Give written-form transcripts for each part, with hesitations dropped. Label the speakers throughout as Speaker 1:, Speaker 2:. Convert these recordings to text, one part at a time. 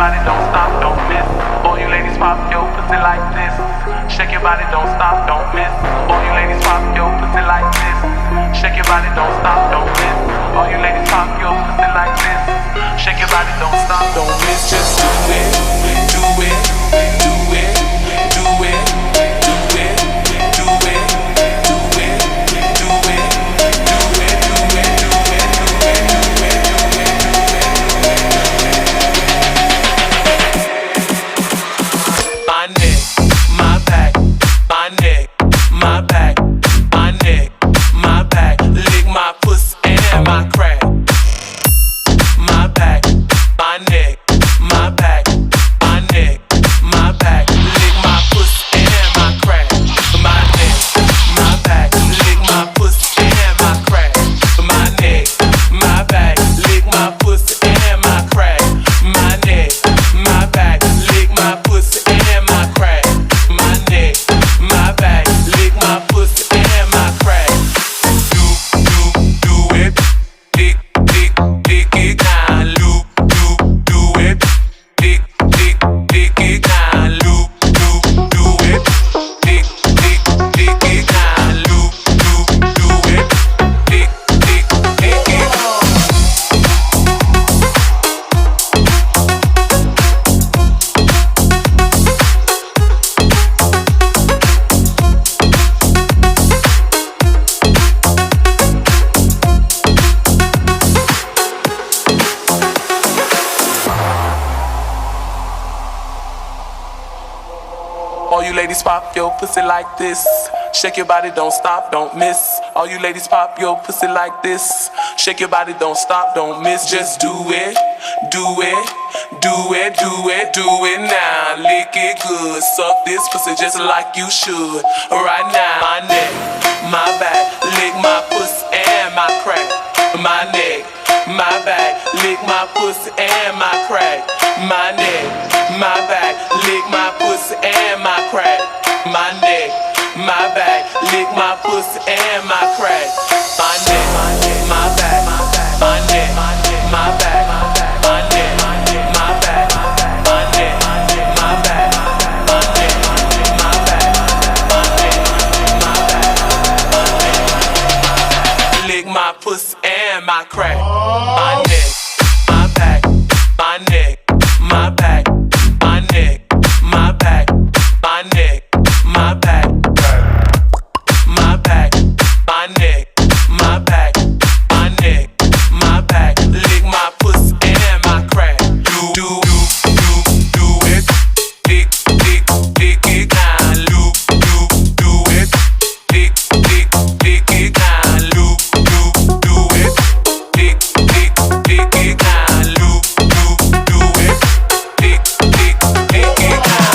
Speaker 1: body, don't stop, don't miss. All you ladies pop your pussy like this. Shake your body, don't stop, don't miss. All you ladies pop your pussy like this. Shake your body, don't stop, don't miss. All you ladies pop your pussy like this. Shake your body, don't stop, don't miss. Just do it, do it, do it, do it, do it, do it, do it, do it, do it, do it, do it, do it, do it. My neck, my back, my neck, my back, my neck, my back. Lick my pussy and my crack. My back, my neck, my back, my neck, my back. Lick my pussy and my crack. My neck, my back, lick my pussy and my crack. My neck, my back, lick my pussy and my crack. My neck, my back, lick my pussy and my crack. My neck, my back, lick my pussy and my crack. Do it, dick it down, loop, do it, dick it down, loop, do it, dick it down, loop, do it, dick it. All you ladies pop your pussy like this. Shake your body, don't stop, don't miss. All you ladies pop your pussy like this. Shake your body, don't stop, don't miss. Just do it, do it, do it, do it, do it now. Lick it good, suck this pussy just like you should. Right now, my neck, my back, lick my pussy and my crack. My neck, my back, lick my pussy and my crack. My neck, my back, lick my pussy and my crack. My neck, my back, lick my pussy and my crack. My neck, my back, my neck, my back, my neck, my back, my neck, my back, my neck, my back, my neck, my back, my neck. Lick my pussy and my crack. My neck, my back, my neck, my back, my neck, my back, my neck, my back, my back, my neck, my back, my neck, my back. Lick my pussy and my crack. Do it, dick it down, loop, do it, dick it down, loop, do it, dick it down, loop, do it, dick it down.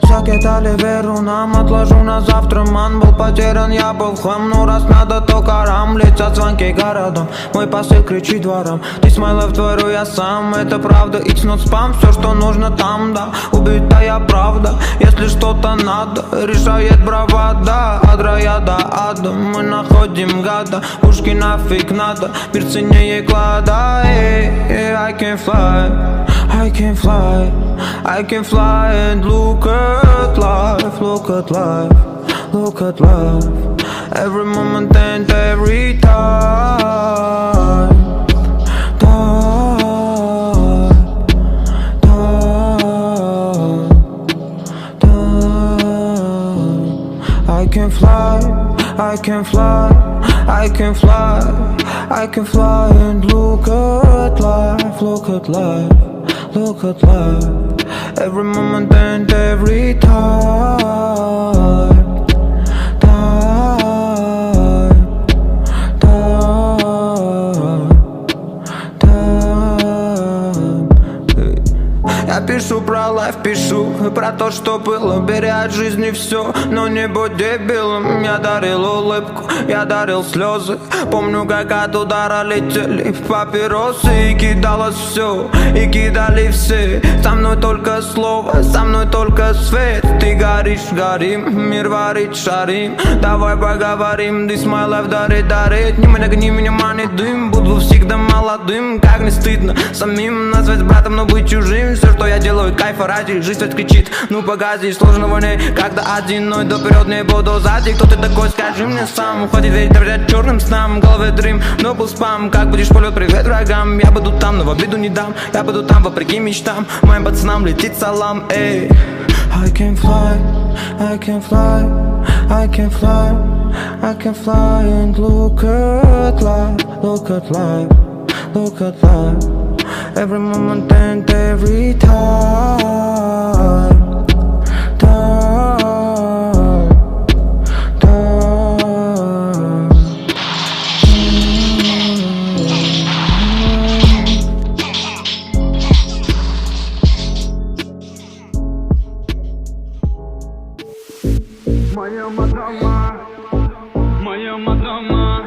Speaker 2: Закидали веру нам, отложу на завтра. Ман был потерян, я был в хлам. Ну раз надо, то карам. Летят звонки городом, мой посыл кричит двором. Ты смайлов творю я сам, это правда. It's not spam, все что нужно там, да. Убитая правда, если что-то надо. Решает бравада, от рая до ада. Мы находим гада, пушки нафиг надо. Мир ценнее клада. I can fly, I can fly, I can fly and look at life, look at life, look at life. Every moment and every time. I can fly, I can fly, I can fly, I can fly and look at life, look at life, look at life. Every moment and every time. лайф пишу про то, что было. Бери от жизни все, но не будь дебилом. Я дарил улыбку, я дарил слезы. Помню, как от удара летели папиросы. И кидалось все, и кидали все. Со мной только слово, со мной только свет. Ты горишь, горим, мир варит, шарим. Давай поговорим, this my life, дарит. Не нагони меня, манит дым. Буду всегда молодым, как не стыдно самим назвать братом, но быть чужим. Все, что я делаю, кайфа ради. Жизнь ведь кричит, ну погоди, сложно войны. Когда один, но иду вперед, не буду сзади. Кто ты такой, скажи мне сам. Уходи верить, доверять черным снам. В голове дрим, но был спам. Как будешь полет, привет врагам. Я буду там, но в обиду не дам. Я буду там, вопреки мечтам. Моим пацанам летит салам, эй. I can fly, I can fly, I can fly, I can fly and look at life, look at life, look at life. Every moment and every time.
Speaker 3: Моя мадама, моя мадама,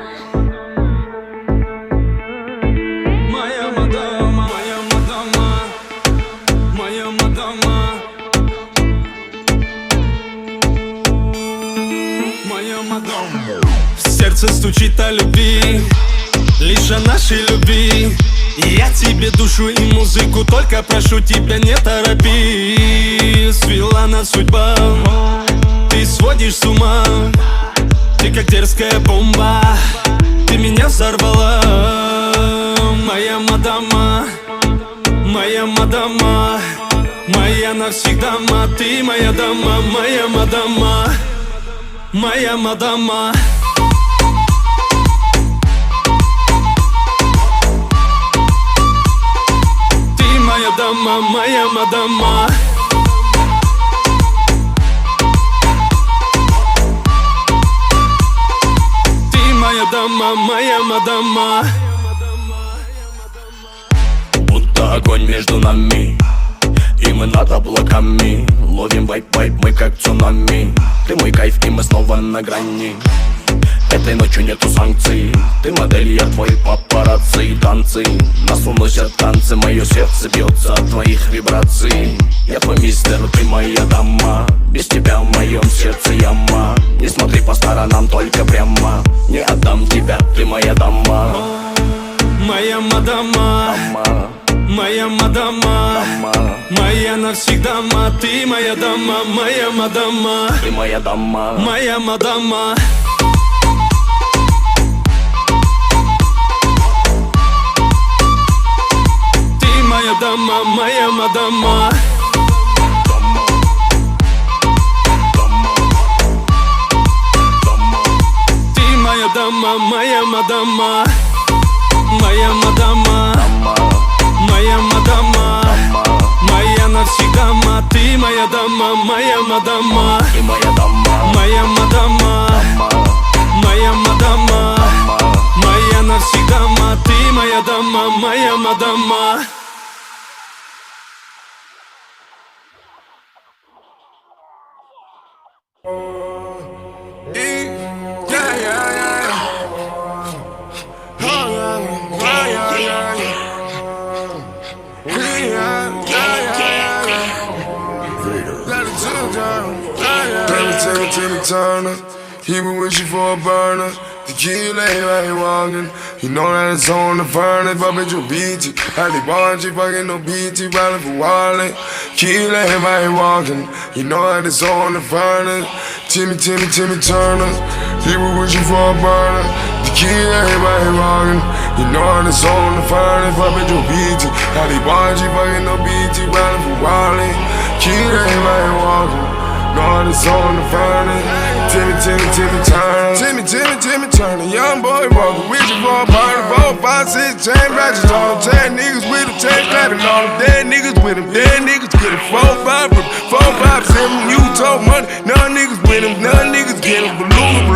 Speaker 3: моя мадама, моя мадама, моя мадама, моя мадама. В сердце стучит о любви, лишь о нашей любви. И я тебе душу и музыку, только прошу тебя, не торопи. Свела нас судьба, ты сводишь с ума. Ты как дерзкая бомба, ты меня взорвала. Моя мадама, моя мадама, моя навсегда, ты моя дама, моя мадама, моя мадама. Ты моя дама, моя мадама. Моя дама, моя мадама. Будто огонь между нами, и мы над облаками. Ловим вайп-вайп, мы как цунами. Ты мой кайф, и мы снова на грани. Этой ночью нету санкций. Ты модель, я твой папарацци. Танцы, нас уносят танцы. Мое сердце бьется от твоих вибраций. Я твой мистер, ты моя дама. Без тебя в моем сердце яма. Не смотри по сторонам, только прямо. Не отдам тебя, ты моя дама. Моя мадама, моя мадама, моя навсегда, ты моя дама, моя мадама. Ты моя дама, моя мадама. Ты моя дама, моя мадама. Моя дама, моя мадама, моя мадама, моя мадама, моя навсегда, ты моя дама, моя мадама, моя мадама, моя мадама, моя навсегда, ты моя дама, моя мадама.
Speaker 4: Timmy Turner, he been wishing for a burner. Tequila, everybody walking. You know that it's on the furnace. But bitch, you beat it. Had the bar, she fucking no BT, riding for wallet. Kill everybody walking. You know that it's on the furnace. Timmy Turner, he been wishing for a burner. Tequila, everybody walking. You know that it's on the furnace. But bitch, you beat it. Had the bar, she fucking no BT, riding for wallet. Kill everybody walking. God is on the furnace. Timmy Turner. Timmy Turner. Young boy walking with you for a party. 4, 5, 6 chain ratchets on him. 10 niggas with him, 10 clapping on him. Dead niggas with him, dead niggas get him. 4, 5 from 4, 5, 7. You told money, none niggas with him, none niggas get him. Balloons